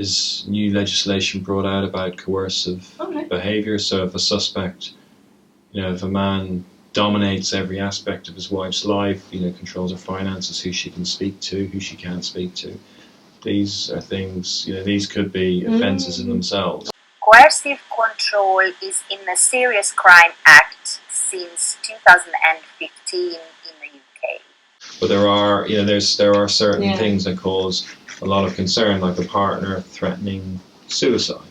there's new legislation brought out about coercive behaviour. So if a suspect, if a man dominates every aspect of his wife's life, controls her finances, who she can speak to, who she can't speak to, these are things, these could be offences in themselves. Coercive control is in the Serious Crime Act since 2015 in the UK. But there are, there are certain things that cause a lot of concern, like a partner threatening suicide.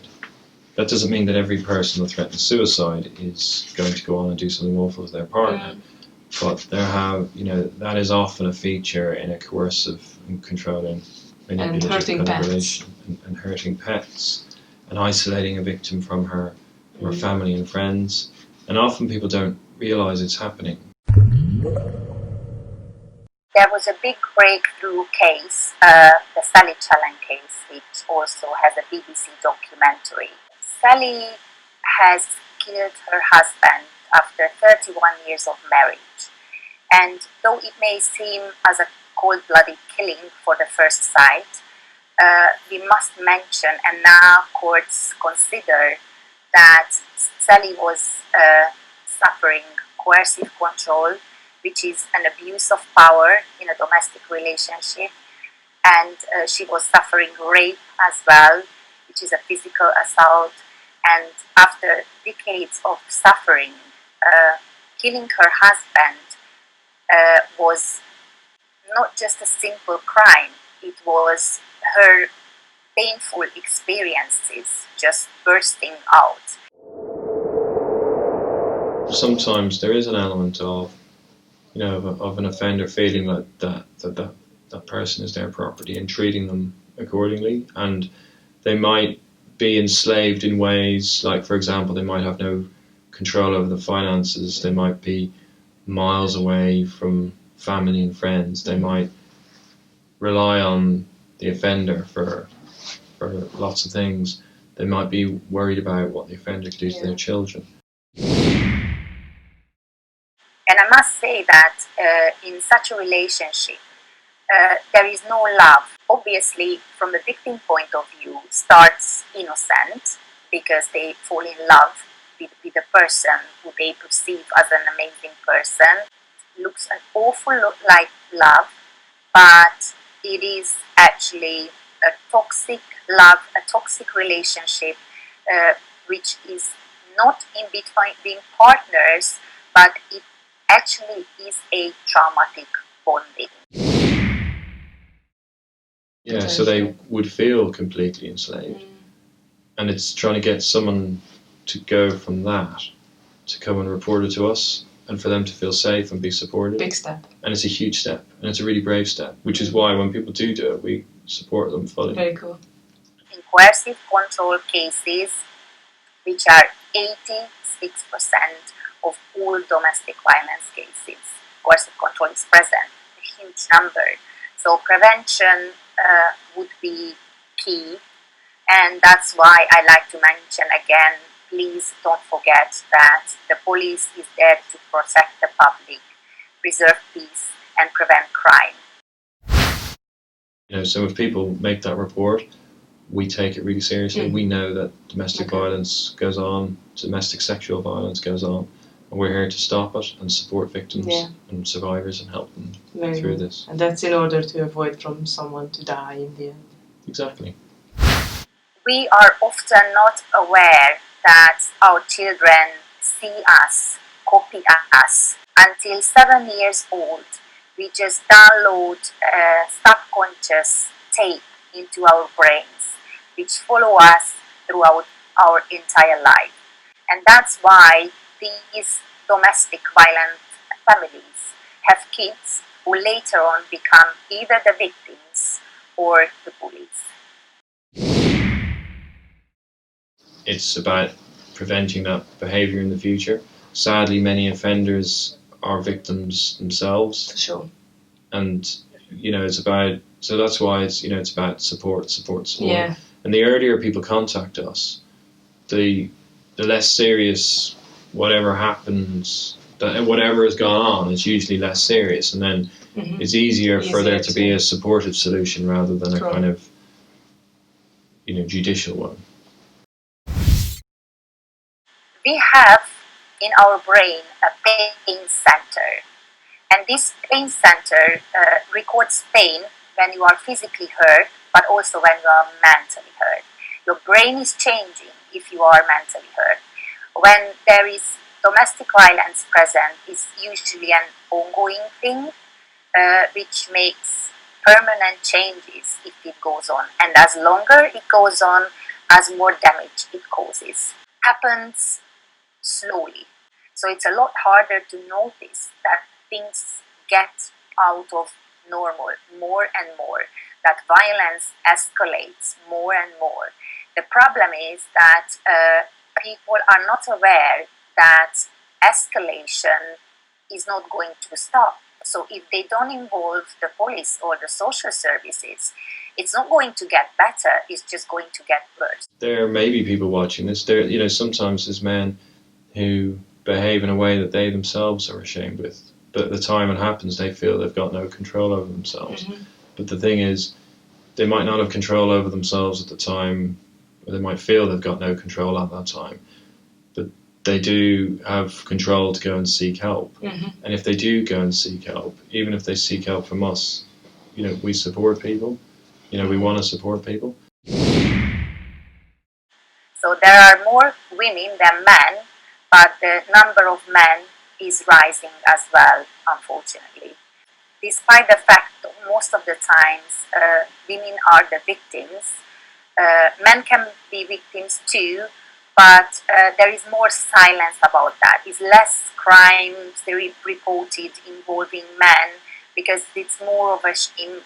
That doesn't mean that every person that threatens suicide is going to go on and do something awful with their partner. But that is often a feature in a coercive and controlling, manipulative kind of relation, and hurting pets, and isolating a victim from her family and friends. And often people don't realise it's happening. There was a big breakthrough case, the Sally Challen case, which also has a BBC documentary. Sally has killed her husband after 31 years of marriage. And though it may seem as a cold-blooded killing for the first sight, we must mention, and now courts consider, that Sally was suffering coercive control, which is an abuse of power in a domestic relationship, and she was suffering rape as well, which is a physical assault. And after decades of suffering, killing her husband was not just a simple crime, it was her painful experiences just bursting out. Sometimes there is an element of, of an offender feeling like that person is their property and treating them accordingly, and they might be enslaved in ways like, for example, they might have no control over the finances, they might be miles away from family and friends, they might rely on the offender for lots of things, they might be worried about what the offender could do to their children. And I must say that in such a relationship, there is no love. Obviously, from the victim point of view, starts innocent because they fall in love with a person who they perceive as an amazing person. Looks an awful lot like love, but it is actually a toxic love, a toxic relationship, which is not in between partners, but it actually is a traumatic bonding. Yeah, so they would feel completely enslaved. And it's trying to get someone to go from that to come and report it to us, and for them to feel safe and be supported. Big step. And it's a huge step, and it's a really brave step, which is why when people do it, we support them fully. Very cool. In coercive control cases, which are 86% of all domestic violence cases, coercive control is present, a huge number. So prevention would be key, and that's why I like to mention again, please don't forget that the police is there to protect the public, preserve peace and prevent crime. So if people make that report, we take it really seriously. We know that domestic violence goes on, domestic sexual violence goes on, and we're here to stop it and support victims and survivors and help them through this. And that's in order to avoid from someone to die in the end. Exactly. We are often not aware that our children see us, copy us. Until 7 years old, we just download a subconscious tape into our brains, which follow us throughout our entire life. And that's why these domestic violent families have kids who later on become either the victims or the bullies. It's about preventing that behaviour in the future. Sadly, many offenders are victims themselves. For sure. And, it's about, so that's why it's about support. Yeah. And the earlier people contact us, the less serious whatever happens, whatever has gone on is usually less serious, and then it's easier for there to be a supportive solution rather than a kind of, judicial one. We have in our brain a pain center, and this pain center records pain when you are physically hurt, but also when you are mentally hurt. Your brain is changing if you are mentally hurt. When there is domestic violence present, it's usually an ongoing thing, which makes permanent changes if it goes on. And as longer it goes on, as more damage it causes. Happens slowly. So it's a lot harder to notice that things get out of normal more and more, that violence escalates more and more. The problem is that people are not aware that escalation is not going to stop. So if they don't involve the police or the social services, it's not going to get better, it's just going to get worse. There may be people watching this. There, sometimes there's men who behave in a way that they themselves are ashamed with. But at the time it happens, they feel they've got no control over themselves. Mm-hmm. But the thing is, they might not have control over themselves at the time, or they might feel they've got no control at that time. But they do have control to go and seek help. Mm-hmm. And if they do go and seek help, even if they seek help from us, we support people. We want to support people. So there are more women than men, but the number of men is rising as well, unfortunately. Despite the fact that most of the times women are the victims, men can be victims too, but there is more silence about that. It's less crimes reported involving men, because it's more of a shame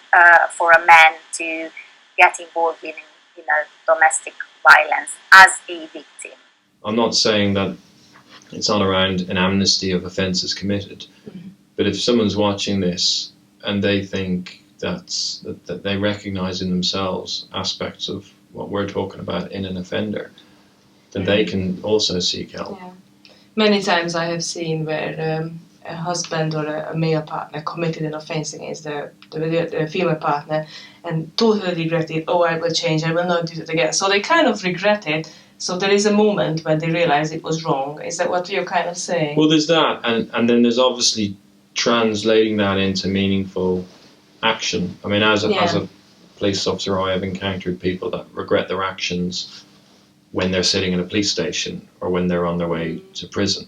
for a man to get involved in a domestic violence as a victim. I'm not saying that it's not around an amnesty of offences committed, mm-hmm. But if someone's watching this and they think that they recognise in themselves aspects of what we're talking about in an offender, then they can also seek help. Yeah. Many times I have seen where a husband or a male partner committed an offence against the female partner and totally regretted, I will change, I will not do it again. So they kind of regret it. So there is a moment when they realize it was wrong. Is that what you're kind of saying? Well, there's that. And then there's obviously translating that into meaningful action. I mean, as a police officer, I have encountered people that regret their actions when they're sitting in a police station or when they're on their way to prison.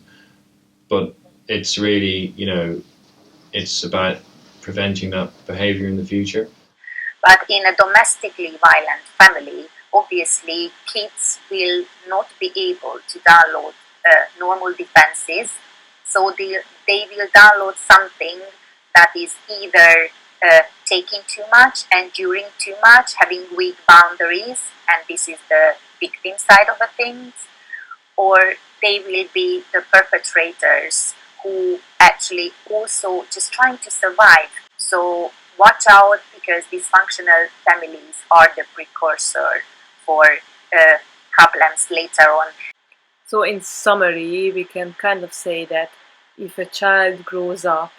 But it's really, it's about preventing that behaviour in the future. But in a domestically violent family, obviously kids will not be able to download normal defenses, so they will download something that is either taking too much, enduring too much, having weak boundaries, and this is the victim side of the things, or they will be the perpetrators who actually also just trying to survive. So watch out, because dysfunctional families are the precursor for problems later on. So in summary, we can kind of say that if a child grows up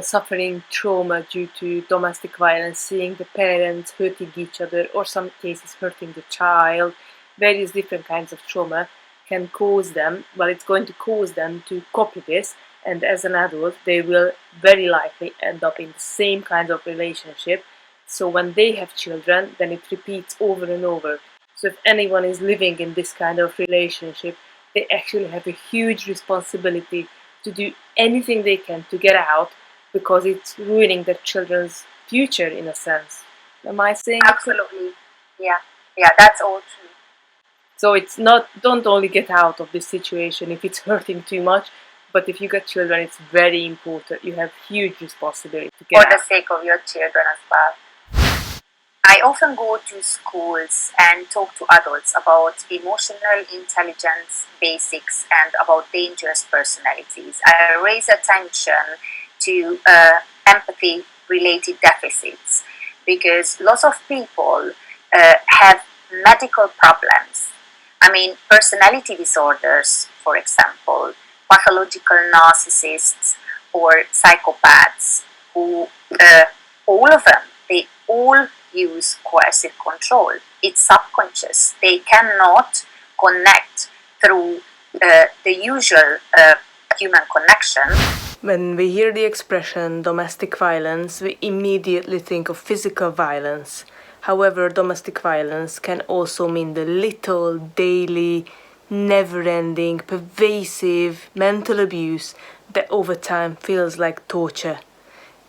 suffering trauma due to domestic violence, seeing the parents hurting each other, or some cases hurting the child, various different kinds of trauma can cause them, it's going to cause them to copy this, and as an adult they will very likely end up in the same kind of relationship. So when they have children, then it repeats over and over. So if anyone is living in this kind of relationship, they actually have a huge responsibility to do anything they can to get out, because it's ruining their children's future in a sense. Am I saying absolutely? Yeah, that's all true. So it's not, don't only get out of this situation if it's hurting too much, but if you got children, it's very important. You have huge responsibility to get out. For the sake of your children as well. I often go to schools and talk to adults about emotional intelligence basics and about dangerous personalities. I raise attention to empathy-related deficits, because lots of people have medical problems. I mean, personality disorders, for example, pathological narcissists or psychopaths, who all of them, they all use coercive control. It's subconscious. They cannot connect through the usual human connection. When we hear the expression domestic violence, we immediately think of physical violence. However, domestic violence can also mean the little, daily, never-ending, pervasive mental abuse that over time feels like torture.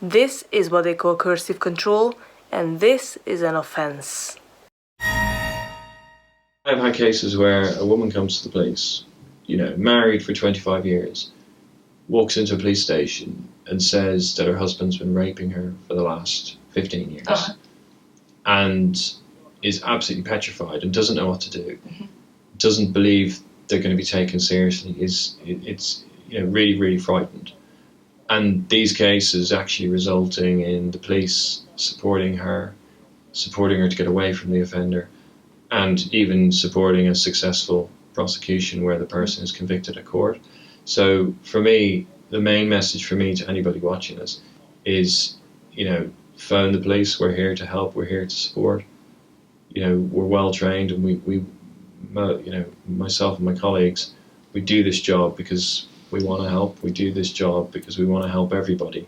This is what they call coercive control, and this is an offence. I've had cases where a woman comes to the police, married for 25 years, walks into a police station and says that her husband's been raping her for the last 15 years and is absolutely petrified and doesn't know what to do, doesn't believe they're going to be taken seriously, it's really, really frightened. And these cases actually resulting in the police supporting her to get away from the offender, and even supporting a successful prosecution where the person is convicted at court. So for me, the main message for me to anybody watching this is, phone the police. We're here to help. We're here to support. We're well trained, and we myself and my colleagues, we do this job because we want to help. We do this job because we want to help everybody.